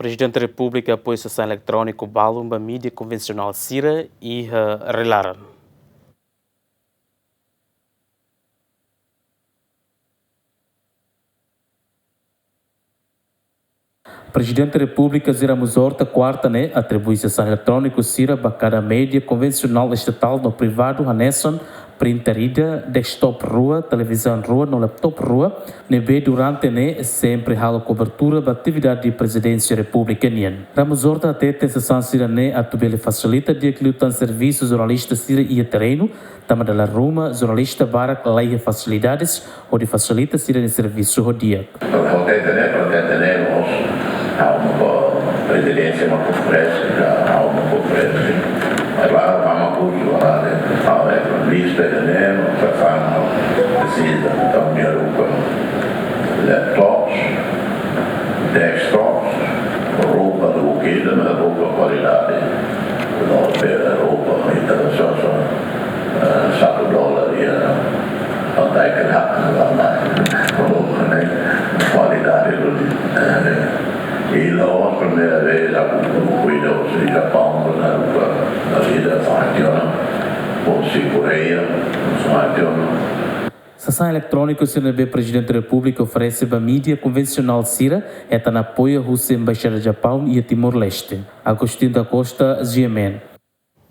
Presidente da República apoia a sessão eletrônica Balumba mídia convencional Sira e Relaram. Presidente da República Ziramos Horta quarta atribui sessão eletrônica Sira para cada média convencional estatal no privado Hanesson printerida, desktop rua, televisão rua, no laptop rua, nebe durante sempre há cobertura da atividade de presidência republicana. Ramos Horta até tem sessão Sira a tubele facilita de que lutam serviços jornalista Sira e terreno, também da Roma, jornalista para leia facilidades ou de facilita Sira de serviço rodia. Há uma presidência, uma conferência, há uma conferência. Mas lá há uma cultura, há lista de neve, precisa, então, minha roupa, laptops, desktops, roupa do buquê, mas roupa qualidade. Nós vemos roupa internacional, $7, não tem que dar, qualidade do e la primeira vez a cuidou do Japão na vida funciona com segurança funciona. Sessão eletrônica, o CNB Presidente da República oferece a mídia convencional Sira e está na apoio a Rússia, Embaixada do Japão e a Timor-Leste. Agostinho da Costa, GMN.